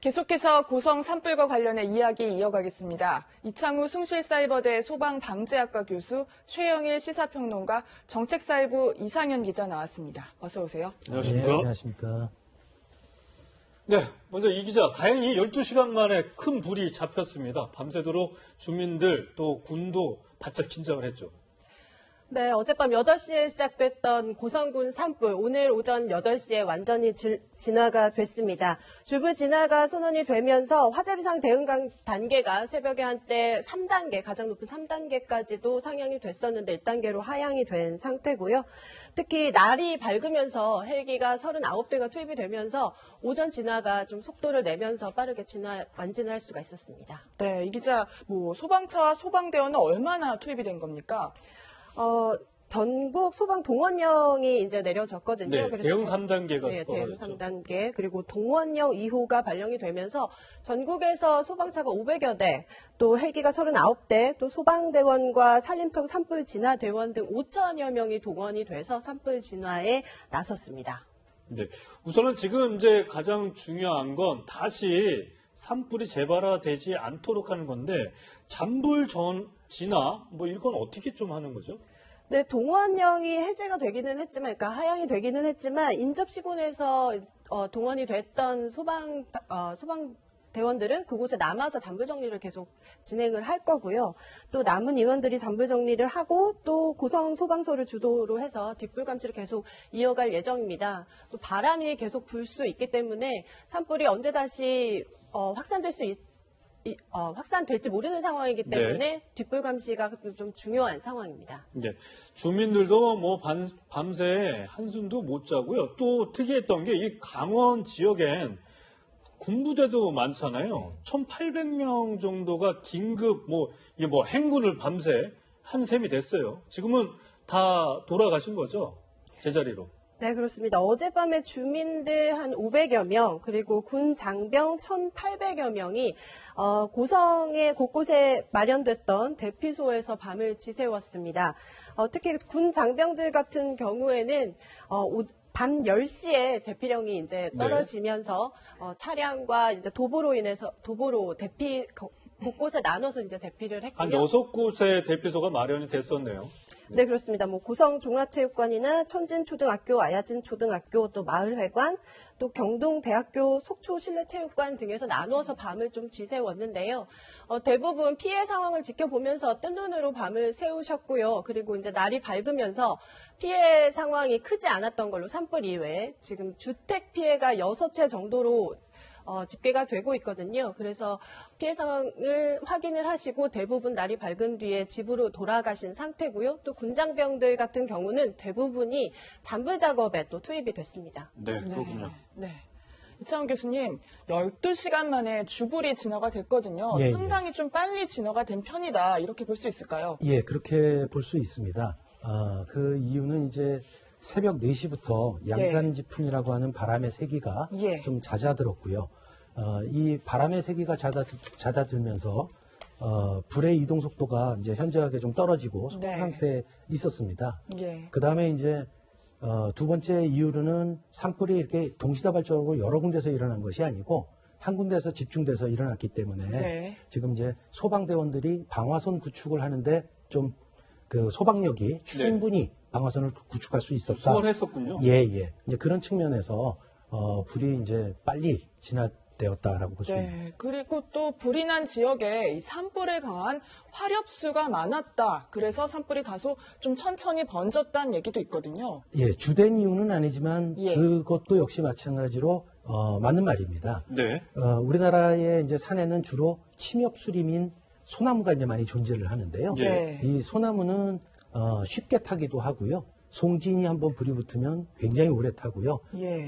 계속해서 고성 산불과 관련해 이야기 이어가겠습니다. 이창우 숭실사이버대 소방방재학과 교수, 최영일 시사평론가, 정책사회부 이상현 기자 나왔습니다. 어서 오세요. 안녕하십니까? 네, 안녕하십니까? 네, 먼저 이 기자, 다행히 12시간 만에 큰 불이 잡혔습니다. 밤새도록 주민들 또 군도 바짝 긴장을 했죠. 네, 어젯밤 8시에 시작됐던 고성군 산불, 오늘 오전 8시에 완전히 진화가 됐습니다. 주부 진화가 선언이 되면서 화재비상 대응 단계가 새벽에 한때 3단계, 가장 높은 3단계까지도 상향이 됐었는데 1단계로 하향이 된 상태고요. 특히 날이 밝으면서 헬기가 39대가 투입이 되면서 오전 진화가 좀 속도를 내면서 빠르게 완진을 할 수가 있었습니다. 네, 이 기자, 소방차와 소방대원은 얼마나 투입이 된 겁니까? 전국 소방 동원령이 이제 내려졌거든요. 네, 그래서 대응 3단계가 네, 대응 3단계 그리고 동원령 2호가 발령이 되면서 전국에서 소방차가 500여 대, 또 헬기가 39대, 또 소방대원과 산림청 산불 진화 대원 등 5천여 명이 동원이 돼서 산불 진화에 나섰습니다. 네, 우선은 지금 이제 가장 중요한 건 다시 산불이 재발화되지 않도록 하는 건데 잔불 진화 이건 어떻게 좀 하는 거죠? 네, 동원령이 해제가 되기는 했지만, 그러니까 하향이 되기는 했지만 인접시군에서 동원이 됐던 소방대원들은 그곳에 남아서 잔불 정리를 계속 진행을 할 거고요. 또 남은 인원들이 잔불 정리를 하고 또 고성 소방서를 주도로 해서 뒷불 감시를 계속 이어갈 예정입니다. 또 바람이 계속 불 수 있기 때문에 산불이 언제 다시 확산될지 모르는 상황이기 때문에 네. 뒷불 감시가 좀 중요한 상황입니다. 네, 주민들도 밤새 한숨도 못 자고요. 또 특이했던 게 이 강원 지역엔 군부대도 많잖아요. 1,800명 정도가 긴급 행군을 밤새 한 셈이 됐어요. 지금은 다 돌아가신 거죠? 제자리로. 네, 그렇습니다. 어젯밤에 주민들 한 500여 명, 그리고 군 장병 1,800여 명이 고성의 곳곳에 마련됐던 대피소에서 밤을 지새웠습니다. 특히 군 장병들 같은 경우에는 밤 10시에 대피령이 이제 떨어지면서 차량과 이제 도보로 대피 곳곳에 나눠서 이제 대피를 했고요. 한 6곳의 대피소가 마련이 됐었네요. 네, 그렇습니다. 고성 종합체육관이나 천진초등학교, 아야진초등학교, 또 마을회관, 또 경동대학교 속초 실내체육관 등에서 나누어서 밤을 좀 지새웠는데요. 대부분 피해 상황을 지켜보면서 뜬 눈으로 밤을 새우셨고요. 그리고 이제 날이 밝으면서 피해 상황이 크지 않았던 걸로 산불 이외에 지금 주택 피해가 6채 정도로 집계가 되고 있거든요. 그래서 피해 상황을 확인을 하시고 대부분 날이 밝은 뒤에 집으로 돌아가신 상태고요. 또 군장병들 같은 경우는 대부분이 잔불 작업에 또 투입이 됐습니다. 네, 그렇군요. 네. 이창우 교수님, 12시간 만에 주불이 진화가 됐거든요. 예, 상당히 좀 빨리 진화가 된 편이다. 이렇게 볼 수 있을까요? 예, 그렇게 볼 수 있습니다. 그 이유는 이제 새벽 4시부터 양간지풍이라고 하는 바람의 세기가 좀 잦아들었고요. 이 바람의 세기가 잦아들면서 불의 이동 속도가 이제 현저하게 좀 떨어지고 속도 상태에 있었습니다. 그 다음에 이제 두 번째 이유로는 산불이 이렇게 동시다발적으로 여러 군데서 일어난 것이 아니고 한 군데에서 집중돼서 일어났기 때문에 지금 이제 소방대원들이 방화선 구축을 하는데 좀 그 소방력이 충분히 방화선을 구축할 수 있었다. 수월했었군요. 예. 이제 그런 측면에서 불이 이제 빨리 진화되었다라고 볼 수 있습니다. 네. 그리고 또 불이 난 지역에 이 산불에 강한 화력수가 많았다. 그래서 산불이 다소 좀 천천히 번졌다는 얘기도 있거든요. 예, 주된 이유는 아니지만 그것도 역시 마찬가지로 맞는 말입니다. 네. 우리나라의 이제 산에는 주로 침엽수림인 소나무가 이제 많이 존재를 하는데요. 이 소나무는 쉽게 타기도 하고요. 송진이 한번 불이 붙으면 굉장히 오래 타고요.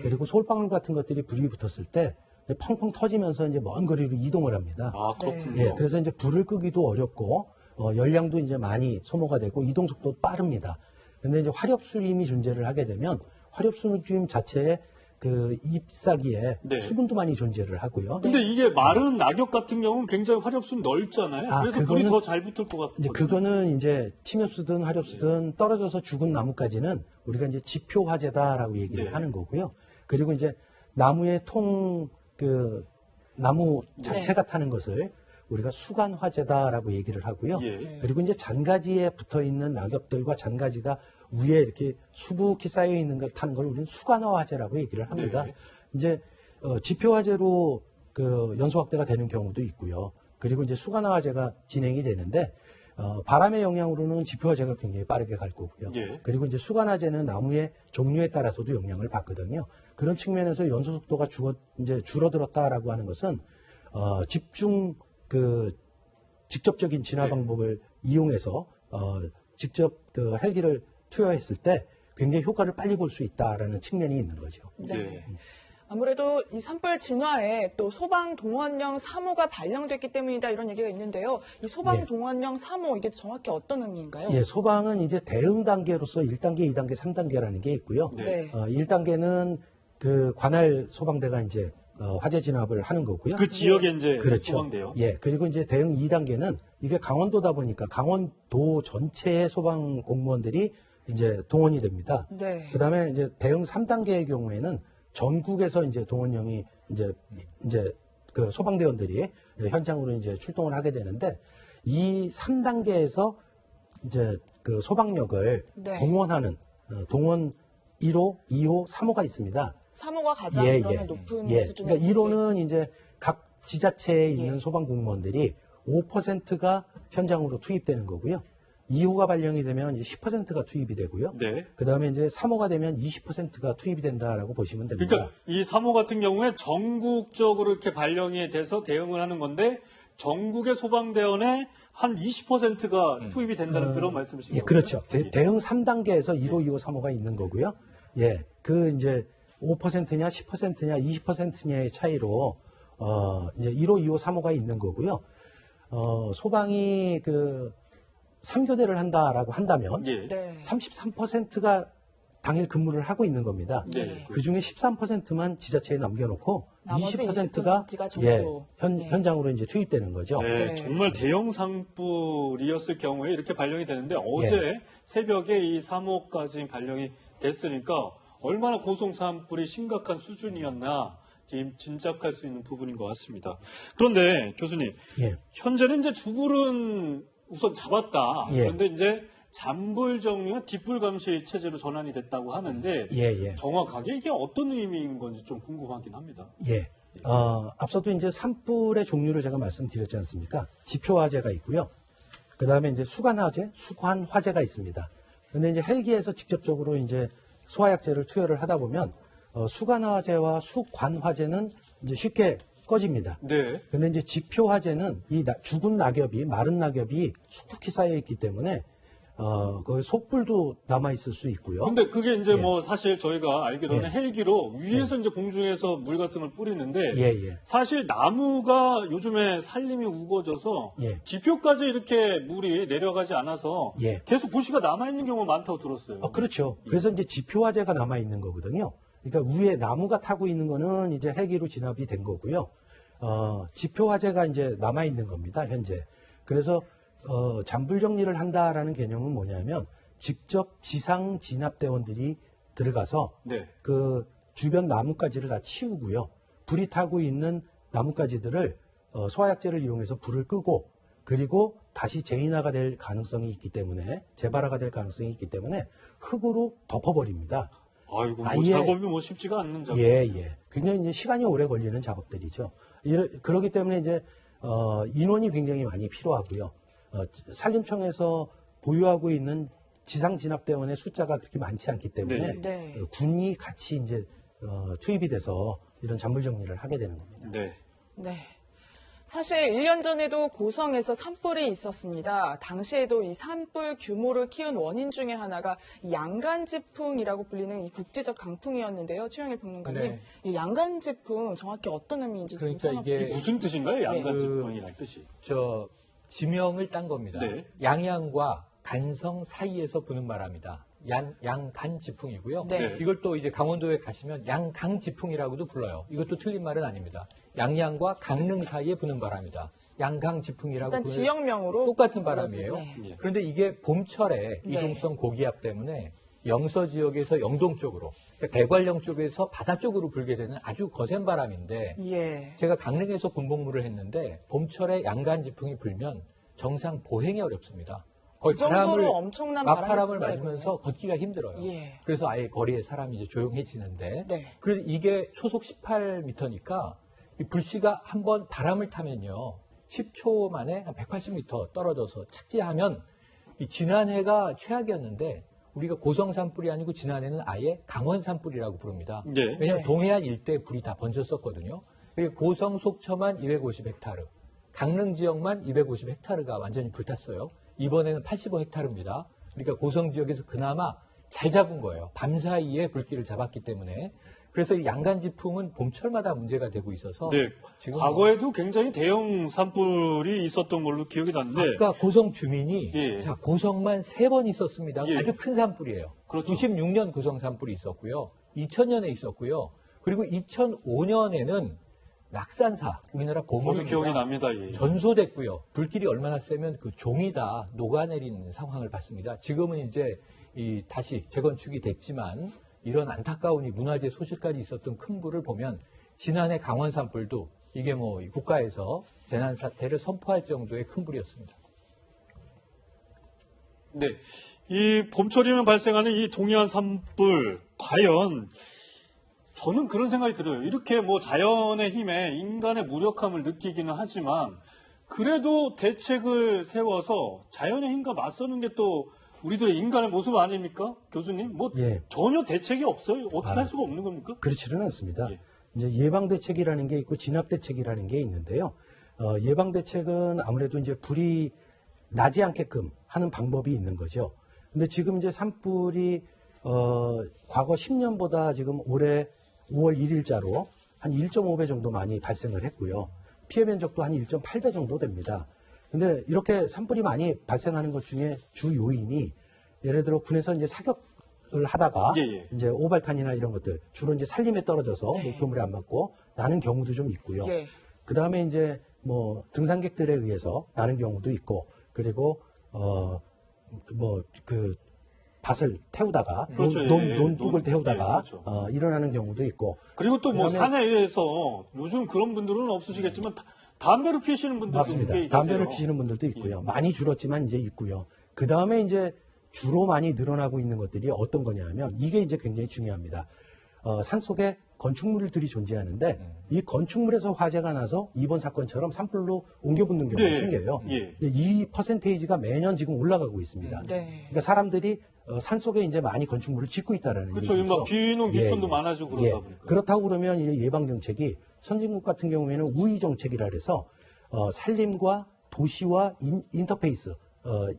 그리고 솔방울 같은 것들이 불이 붙었을 때 펑펑 터지면서 이제 먼 거리로 이동을 합니다. 아, 그렇군요. 예, 그래서 이제 불을 끄기도 어렵고 열량도 이제 많이 소모가 되고 이동 속도도 빠릅니다. 근데 이제 화력수림이 존재를 하게 되면 화력수림 자체에 그 잎사귀에 수분도 많이 존재를 하고요. 근데 이게 마른 낙엽 같은 경우는 굉장히 화력수는 넓잖아요. 그래서 불이 더 잘 붙을 것 같아요. 이제 그거는 이제 침엽수든 화력수든 떨어져서 죽은 나무까지는 우리가 이제 지표 화재다라고 얘기를 하는 거고요. 그리고 이제 나무의 나무 자체가 타는 것을 우리가 수간 화재다라고 얘기를 하고요. 예. 그리고 이제 잔가지에 붙어 있는 낙엽들과 잔가지가 위에 이렇게 수북히 쌓여 있는 걸 타는 걸 우리는 수간화 화재라고 얘기를 합니다. 네. 이제 지표 화재로 그 연소 확대가 되는 경우도 있고요. 그리고 이제 수간화 화재가 진행이 되는데 바람의 영향으로는 지표 화재가 굉장히 빠르게 갈 거고요. 예. 그리고 이제 수간 화재는 나무의 종류에 따라서도 영향을 받거든요. 그런 측면에서 연소 속도가 이제 줄어들었다라고 하는 것은 집중 직접적인 진화 네. 방법을 이용해서 직접 그 헬기를 투여했을 때 굉장히 효과를 빨리 볼 수 있다라는 측면이 있는 거죠. 네. 아무래도 이 산불 진화에 또 소방 동원령 3호가 발령됐기 때문이다 이런 얘기가 있는데요. 이 소방 동원령 3호 이게 정확히 어떤 의미인가요? 예, 소방은 이제 대응 단계로서 1단계, 2단계, 3단계라는 게 있고요. 네. 1단계는 그 관할 소방대가 이제 화재 진압을 하는 거고요. 그 지역에 이제 그렇죠. 소방대요. 예, 그리고 이제 대응 2단계는 이게 강원도다 보니까 강원도 전체의 소방 공무원들이 이제 동원이 됩니다. 네. 그다음에 이제 대응 3단계의 경우에는 전국에서 이제 동원령이 이제 그 소방대원들이 현장으로 이제 출동을 하게 되는데 이 3단계에서 이제 그 소방력을 네. 동원하는 동원 1호, 2호, 3호가 있습니다. 3호가 가장 그러면 높은 수준의 그러니까 1호는 이제 각 지자체에 있는 소방 공무원들이 5%가 현장으로 투입되는 거고요. 2호가 발령이 되면 이제 10%가 투입이 되고요. 네. 그 다음에 이제 3호 되면 20%가 투입이 된다라고 보시면 됩니다. 그러니까 이 3호 같은 경우에 전국적으로 이렇게 발령이 돼서 대응을 하는 건데 전국의 소방대원의 한 20%가 투입이 된다는 그런 말씀이신 예, 거죠? 그렇죠. 대응 3단계에서 1호, 2호, 3호가 있는 거고요. 예, 그 이제 5%냐, 10%냐, 20%냐의 차이로 이제 1호, 2호, 3호가 있는 거고요. 소방이 그 3교대를 한다라고 한다면 예. 네. 33%가 당일 근무를 하고 있는 겁니다. 네. 그 중에 13%만 지자체에 남겨놓고 나머지 20%가 20%가 전부. 현장으로 이제 투입되는 거죠. 네, 네. 정말 대형 산불이었을 경우에 이렇게 발령이 되는데 어제 새벽에 이 3호까지 발령이 됐으니까 얼마나 고성 산불이 심각한 수준이었나 지금 짐작할 수 있는 부분인 것 같습니다. 그런데 교수님, 예. 현재는 이제 주불은 우선 잡았다. 예. 그런데 이제 잔불 정리와 뒷불 감시 체제로 전환이 됐다고 하는데 예. 정확하게 이게 어떤 의미인 건지 좀 궁금하긴 합니다. 예. 앞서도 이제 산불의 종류를 제가 말씀드렸지 않습니까? 지표 화재가 있고요. 그 다음에 이제 수간 화재, 수관 화재가 있습니다. 근데 이제 헬기에서 직접적으로 이제 소화약제를 투여를 하다 보면 수간 화재와 수관 화재는 이제 쉽게 꺼집니다. 네. 근데 이제 지표 화재는 이 죽은 낙엽이, 마른 낙엽이 수북히 쌓여 있기 때문에 그 속불도 남아 있을 수 있고요. 근데 그게 이제 예. 뭐 사실 저희가 알기로는 예. 헬기로 위에서 이제 공중에서 물 같은 걸 뿌리는데 예. 사실 나무가 요즘에 산림이 우거져서 예. 지표까지 이렇게 물이 내려가지 않아서 예. 계속 부시가 남아 있는 경우가 많다고 들었어요. 그렇죠. 그래서 이제 지표 화재가 남아 있는 거거든요. 그러니까 위에 나무가 타고 있는 거는 이제 헬기로 진압이 된 거고요. 지표 화재가 이제 남아 있는 겁니다, 현재. 그래서 잔불 정리를 한다라는 개념은 뭐냐면 직접 지상 진압대원들이 들어가서 네. 그 주변 나뭇가지를 다 치우고요. 불이 타고 있는 나뭇가지들을 소화약제를 이용해서 불을 끄고 그리고 다시 재인화가 될 가능성이 있기 때문에 재발화가 될 가능성이 있기 때문에 흙으로 덮어버립니다. 아이고, 뭐 아예- 작업이 뭐 쉽지가 않는 작업. 예. 굉장히 이제 시간이 오래 걸리는 작업들이죠. 그렇기 때문에 이제 인원이 굉장히 많이 필요하고요. 산림청에서 보유하고 있는 지상 진압대원의 숫자가 그렇게 많지 않기 때문에 네. 군이 같이 이제 투입이 돼서 이런 잔불 정리를 하게 되는 겁니다. 네. 네. 사실 1년 전에도 고성에서 산불이 있었습니다. 당시에도 이 산불 규모를 키운 원인 중에 하나가 양간지풍이라고 불리는 이 국제적 강풍이었는데요. 최영일 평론가님, 네. 이 양간지풍 정확히 어떤 의미인지 좀 그러니까 이게 이게 무슨 뜻인가요? 네. 양간지풍이라는 뜻이. 지명을 딴 겁니다. 네. 양양과 간성 사이에서 부는 바람이다. 양간지풍이고요. 네. 이걸 또 이제 강원도에 가시면 양강지풍이라고도 불러요. 이것도 틀린 말은 아닙니다. 양양과 강릉 사이에 부는 바람이다. 양강지풍이라고 일단 부르는 지역명으로 똑같은 바람이에요. 네. 예. 그런데 이게 봄철에 네. 이동성 고기압 때문에 영서 지역에서 영동 쪽으로, 그러니까 대관령 쪽에서 바다 쪽으로 불게 되는 아주 거센 바람인데 예. 제가 강릉에서 군복무를 했는데 봄철에 양간 지풍이 불면 정상 보행이 어렵습니다. 거의 그 정도로 엄청난 맞바람을 바람이 맞으면서 걷기가 힘들어요. 예. 그래서 아예 거리에 사람이 이제 조용해지는데 네. 그래도 이게 초속 18m니까 이 불씨가 한번 바람을 타면요 10초 만에 한 180m 떨어져서 착지하면 이 지난해가 최악이었는데 우리가 고성 산불이 아니고 지난해는 아예 강원 산불이라고 부릅니다. 네. 왜냐하면 네. 동해안 일대에 불이 다 번졌었거든요. 그리고 고성 속초만 250헥타르, 강릉 지역만 250헥타르가 완전히 불탔어요. 이번에는 85헥타르입니다. 그러니까 고성 지역에서 그나마 잘 잡은 거예요. 밤사이에 불길을 잡았기 때문에. 그래서 이 양간지풍은 봄철마다 문제가 되고 있어서 네. 지금 과거에도 굉장히 대형 산불이 있었던 걸로 기억이 나는데 아까 고성 주민이 예. 자 고성만 3번 있었습니다. 예. 아주 큰 산불이에요. 그렇죠. 96년 고성 산불이 있었고요. 2000년에 있었고요. 그리고 2005년에는 낙산사 우리나라 저도 보물입니다. 기억이 납니다. 예. 전소됐고요. 불길이 얼마나 세면 그 종이 다 녹아내리는 상황을 봤습니다. 지금은 이제 다시 재건축이 됐지만 이런 안타까운 이 문화재 소실까지 있었던 큰 불을 보면 지난해 강원 산불도 이게 뭐 국가에서 재난 사태를 선포할 정도의 큰 불이었습니다. 네. 이 봄철이면 발생하는 이 동해안 산불, 과연 저는 그런 생각이 들어요. 이렇게 뭐 자연의 힘에 인간의 무력함을 느끼기는 하지만 그래도 대책을 세워서 자연의 힘과 맞서는 게 또 우리들의 인간의 모습 아닙니까? 교수님? 뭐 예. 전혀 대책이 없어요. 어떻게 할 수가 없는 겁니까? 그렇지는 않습니다. 예. 이제 예방 대책이라는 게 있고 진압 대책이라는 게 있는데요. 예방 대책은 아무래도 이제 불이 나지 않게끔 하는 방법이 있는 거죠. 근데 지금 이제 산불이 과거 10년보다 지금 올해 5월 1일자로 한 1.5배 정도 많이 발생을 했고요. 피해 면적도 한 1.8배 정도 됩니다. 근데 이렇게 산불이 많이 발생하는 것 중에 주 요인이 예를 들어 군에서 이제 사격을 하다가 예. 이제 오발탄이나 이런 것들 주로 이제 산림에 떨어져서 네. 목표물에 안 맞고 나는 경우도 좀 있고요. 예. 그 다음에 이제 뭐 등산객들에 의해서 나는 경우도 있고 그리고 그 밭을 태우다가 그렇죠. 논둑을 예, 태우다가 그렇죠. 일어나는 경우도 있고 그리고 또 뭐 그다음에- 산에서 요즘 그런 분들은 없으시겠지만 담배를 피우시는 분들도 맞습니다. 꽤 담배를 계세요. 피시는 분들도 있고요. 많이 줄었지만 이제 있고요. 그 다음에 이제 주로 많이 늘어나고 있는 것들이 어떤 거냐면 이게 이제 굉장히 중요합니다. 산속에 건축물들이 존재하는데 이 건축물에서 화재가 나서 이번 사건처럼 산불로 옮겨붙는 경우가 네. 생겨요. 예. 근데 이 퍼센테이지가 매년 지금 올라가고 있습니다. 네. 그러니까 사람들이 산속에 이제 많이 건축물을 짓고 있다라는 그렇죠. 얘기죠. 막 비농 기촌도 많아지고 그러다 보니까. 그렇다고 그러면 이제 예방 정책이 선진국 같은 경우에는 우위 정책이라 해서 산림과 도시와 인터페이스,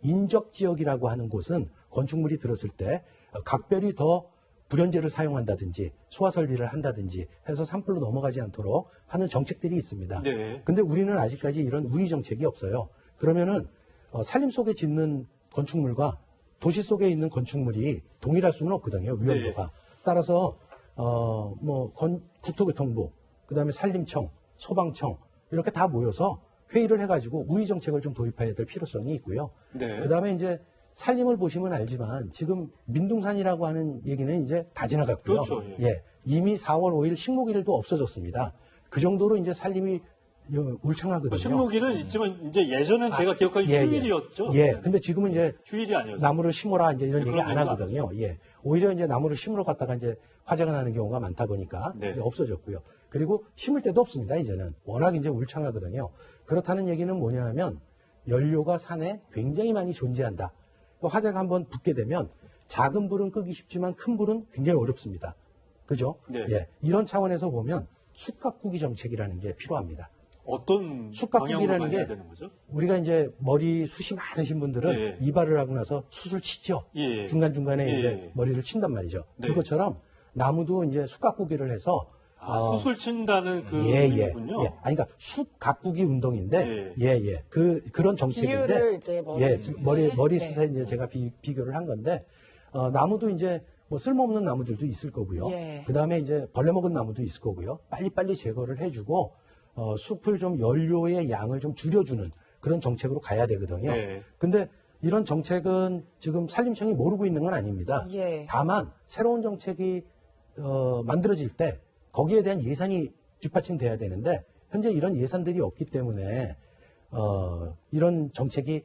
인접 지역이라고 하는 곳은 건축물이 들었을 때 각별히 더 불연제를 사용한다든지 소화 설비를 한다든지 해서 산불로 넘어가지 않도록 하는 정책들이 있습니다. 네. 근데 우리는 아직까지 이런 우위 정책이 없어요. 그러면은 산림 속에 짓는 건축물과 도시 속에 있는 건축물이 동일할 수는 없거든요. 위험도가. 따라서 국토교통부, 그다음에 산림청, 소방청 이렇게 다 모여서 회의를 해가지고 우위 정책을 좀 도입해야 될 필요성이 있고요. 네. 그다음에 이제 산림을 보시면 알지만 지금 민둥산이라고 하는 얘기는 이제 다 지나갔고요. 그렇죠, 예. 이미 4월 5일 식목일도 없어졌습니다. 그 정도로 이제 산림이 울창하거든요. 뭐 식목일은 있지만 이제 예전엔 제가 기억하기 휴일이었죠. 예. 근데 지금은 이제 휴일이 아니었어요. 나무를 심어라 이제 이런 네, 얘기 안 그런 하거든요. 예. 오히려 이제 나무를 심으러 갔다가 이제 화재가 나는 경우가 많다 보니까 네. 이제 없어졌고요. 그리고 심을 데도 없습니다. 이제는 워낙 이제 울창하거든요. 그렇다는 얘기는 뭐냐 하면 연료가 산에 굉장히 많이 존재한다. 화재가 한번 붙게 되면 작은 불은 끄기 쉽지만 큰 불은 굉장히 어렵습니다. 그죠? 네. 예. 이런 차원에서 보면 숙각구기 정책이라는 게 필요합니다. 어떤 숙각구기라는 방향으로 게 해야 되는 거죠? 우리가 이제 머리 숱이 많으신 분들은 네. 이발을 하고 나서 숱을 치죠. 예. 중간중간에 예. 이제 머리를 친단 말이죠. 네. 그것처럼 나무도 이제 숙각구기를 해서 수술 친다는 그 예. 의미군요. 아니, 그러니까 숙각구기 운동인데, 그런 정책인데, 비율을 이제 머리숱에 이제 제가 비교를 한 건데, 나무도 이제 뭐 쓸모없는 나무들도 있을 거고요. 예. 그 다음에 이제 벌레 먹은 나무도 있을 거고요. 빨리빨리 제거를 해주고, 숲을 좀 연료의 양을 좀 줄여주는 그런 정책으로 가야 되거든요. 네. 근데 이런 정책은 지금 산림청이 모르고 있는 건 아닙니다. 예. 다만 새로운 정책이 만들어질 때 거기에 대한 예산이 뒷받침돼야 되는데 현재 이런 예산들이 없기 때문에 이런 정책이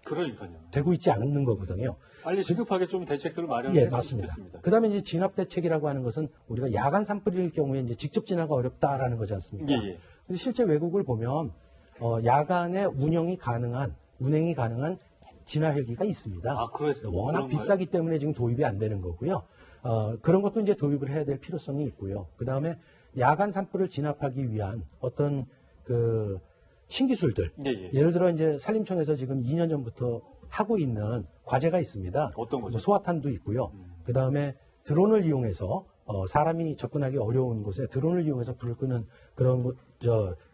그러니까요. 되고 있지 않는 거거든요. 빨리 시급하게 좀 대책들을 예, 마련했으면 맞습니다. 좋겠습니다. 그다음에 이제 진압 대책이라고 하는 것은 우리가 야간 산불일 경우에 이제 직접 진화가 어렵다라는 거지 않습니까? 예, 예. 근데 실제 외국을 보면 야간에 운행이 가능한 진화 헬기가 있습니다. 아, 워낙 그런가요? 비싸기 때문에 지금 도입이 안 되는 거고요. 그런 것도 이제 도입을 해야 될 필요성이 있고요. 그다음에 야간 산불을 진압하기 위한 어떤 그 신기술들, 예, 예. 예를 들어 이제 산림청에서 지금 2년 전부터 하고 있는 과제가 있습니다. 어떤 거죠? 뭐 소화탄도 있고요. 그다음에 드론을 이용해서 사람이 접근하기 어려운 곳에 드론을 이용해서 불을 끄는 그런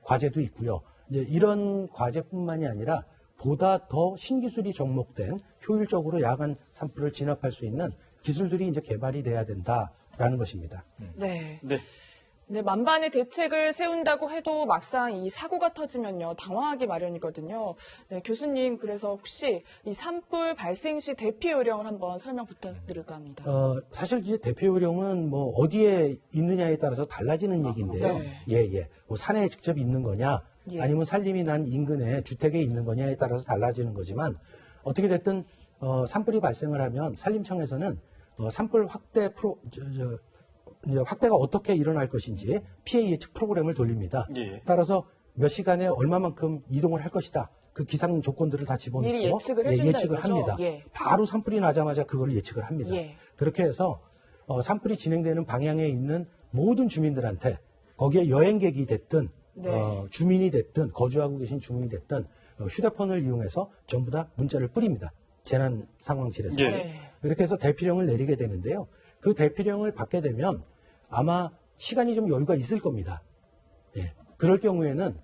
과제도 있고요. 이제 이런 과제뿐만이 아니라 보다 더 신기술이 접목된 효율적으로 야간 산불을 진압할 수 있는 기술들이 이제 개발이 돼야 된다라는 것입니다. 네. 네. 네, 만반의 대책을 세운다고 해도 막상 이 사고가 터지면요, 당황하기 마련이거든요. 네, 교수님, 그래서 혹시 이 산불 발생 시 대피 요령을 한번 설명 부탁드릴까 합니다. 사실 이제 대피 요령은 뭐 어디에 있느냐에 따라서 달라지는 얘기인데요. 네. 예. 뭐 산에 직접 있는 거냐, 예. 아니면 산림이 난 인근에 주택에 있는 거냐에 따라서 달라지는 거지만 어떻게 됐든 산불이 발생을 하면 산림청에서는 산불 확대 이제 확대가 어떻게 일어날 것인지 피해 예측 프로그램을 돌립니다. 예. 따라서 몇 시간에 얼마만큼 이동을 할 것이다. 그 기상 조건들을 다 집어넣고 미리 예측을 해준다 예측을 이거죠? 합니다. 예. 바로 산불이 나자마자 그걸 예측을 합니다. 예. 그렇게 해서 산불이 진행되는 방향에 있는 모든 주민들한테 거기에 여행객이 됐든 네. 주민이 됐든 거주하고 계신 주민이 됐든 휴대폰을 이용해서 전부 다 문자를 뿌립니다. 재난 상황실에서. 예. 네. 이렇게 해서 대피령을 내리게 되는데요. 그 대피령을 받게 되면 아마 시간이 좀 여유가 있을 겁니다. 예. 그럴 경우에는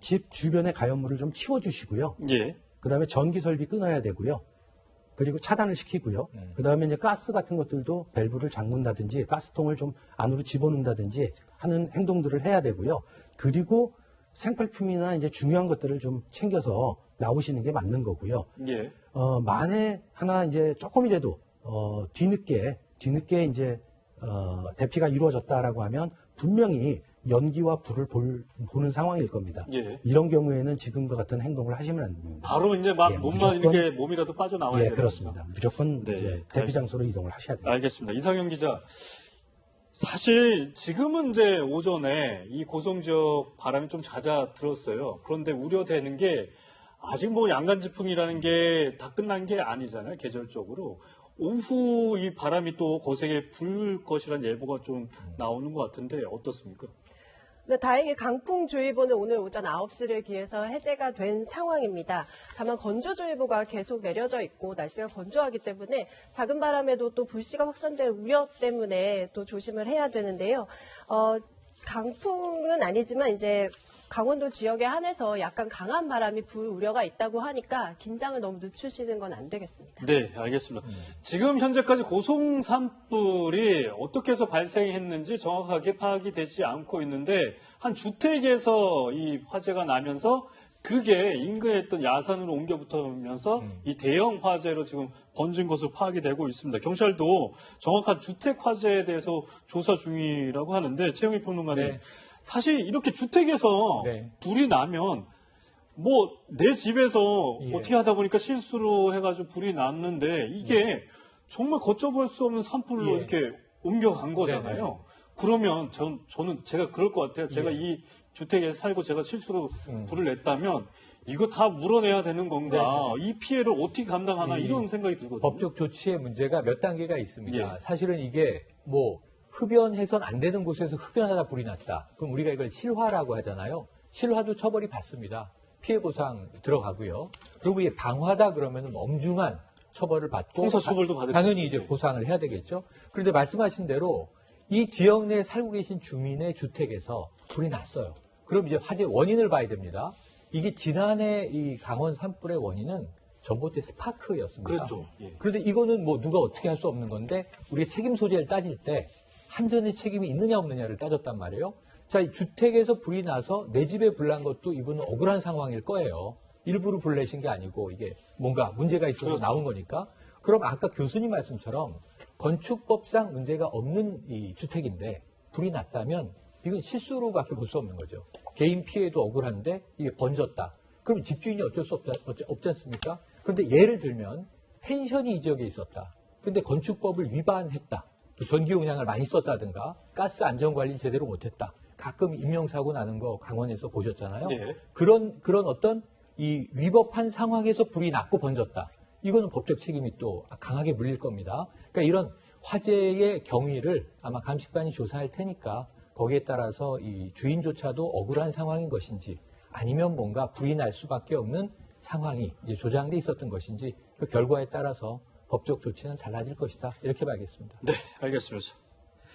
집 주변의 가연물을 좀 치워주시고요. 예. 그 다음에 전기 설비 끊어야 되고요. 그리고 차단을 시키고요. 그 다음에 이제 가스 같은 것들도 밸브를 잠근다든지 가스통을 좀 안으로 집어넣는다든지 하는 행동들을 해야 되고요. 그리고 생필품이나 이제 중요한 것들을 좀 챙겨서 나오시는 게 맞는 거고요. 예. 만에 하나 이제 조금이라도 뒤늦게 이제 대피가 이루어졌다라고 하면 분명히 연기와 불을 보는 상황일 겁니다. 예. 이런 경우에는 지금과 같은 행동을 하시면 안 됩니다. 바로 이제 막 예, 몸만 무조건- 이렇게 몸이라도 빠져나와야 예, 되는 그렇습니다. 무조건 네. 이제 대피 장소로 이동을 하셔야 됩니다. 알겠습니다. 이상형 기자. 사실 지금은 이제 오전에 이 고성 지역 바람이 좀 잦아들었어요. 그런데 우려되는 게 아직 뭐 양간지풍이라는 게 다 끝난 게 아니잖아요. 계절적으로. 오후 이 바람이 또 거세게 불 것이라는 예보가 좀 나오는 것 같은데 어떻습니까? 네, 다행히 강풍주의보는 오늘 오전 9시를 기해서 해제가 된 상황입니다. 다만 건조주의보가 계속 내려져 있고 날씨가 건조하기 때문에 작은 바람에도 또 불씨가 확산될 우려 때문에 또 조심을 해야 되는데요. 강풍은 아니지만 이제 강원도 지역에 한해서 약간 강한 바람이 불 우려가 있다고 하니까 긴장을 너무 늦추시는 건 안 되겠습니다. 네, 알겠습니다. 지금 현재까지 고송 산불이 어떻게 해서 발생했는지 정확하게 파악이 되지 않고 있는데 한 주택에서 이 화재가 나면서 그게 인근에 있던 야산으로 옮겨 붙으면서 이 대형 화재로 지금 번진 것으로 파악이 되고 있습니다. 경찰도 정확한 주택 화재에 대해서 조사 중이라고 하는데 최영희 평론가님, 네. 사실 이렇게 주택에서 네. 불이 나면 뭐 내 집에서 예. 어떻게 하다 보니까 실수로 해가지고 불이 났는데 이게 정말 걷잡을 수 없는 산불로 예. 이렇게 옮겨간 거잖아요. 네네. 그러면 저는 제가 그럴 것 같아요. 제가 예. 이 주택에 살고 제가 실수로 불을 냈다면 이거 다 물어내야 되는 건가? 이 피해를 어떻게 감당하나 예. 이런 생각이 들거든요. 법적 조치의 문제가 몇 단계가 있습니다. 예. 사실은 이게 뭐 흡연해선 안 되는 곳에서 흡연하다 불이 났다. 그럼 우리가 이걸 실화라고 하잖아요. 실화도 처벌이 받습니다. 피해 보상 들어가고요. 그리고 이게 방화다 그러면 엄중한 처벌을 받고 형사처벌도 받을 당연히 텐데. 이제 보상을 해야 되겠죠. 그런데 말씀하신 대로 이 지역 내에 살고 계신 주민의 주택에서 불이 났어요. 그럼 이제 화재 원인을 봐야 됩니다. 이게 지난해 이 강원 산불의 원인은 전봇대 스파크였습니다. 그렇죠. 예. 그런데 이거는 뭐 누가 어떻게 할 수 없는 건데 우리가 책임 소재를 따질 때 한전의 책임이 있느냐 없느냐를 따졌단 말이에요. 자, 이 주택에서 불이 나서 내 집에 불난 것도 이분은 억울한 상황일 거예요. 일부러 불을 내신 게 아니고 이게 뭔가 문제가 있어서 그렇죠. 나온 거니까. 그럼 아까 교수님 말씀처럼 건축법상 문제가 없는 이 주택인데 불이 났다면 이건 실수로밖에 볼 수 없는 거죠. 개인 피해도 억울한데 이게 번졌다. 그럼 집주인이 어쩔 수 없지 않습니까? 그런데 예를 들면 펜션이 이 지역에 있었다. 근데 건축법을 위반했다. 전기용량을 많이 썼다든가 가스 안전관리를 제대로 못했다. 가끔 인명사고 나는 거 강원에서 보셨잖아요. 네. 그런 어떤 이 위법한 상황에서 불이 났고 번졌다. 이거는 법적 책임이 또 강하게 물릴 겁니다. 그러니까 이런 화재의 경위를 아마 감식반이 조사할 테니까 거기에 따라서 이 주인조차도 억울한 상황인 것인지 아니면 뭔가 불이 날 수밖에 없는 상황이 이제 조장돼 있었던 것인지 그 결과에 따라서 법적 조치는 달라질 것이다. 이렇게 봐야겠습니다. 네, 알겠습니다.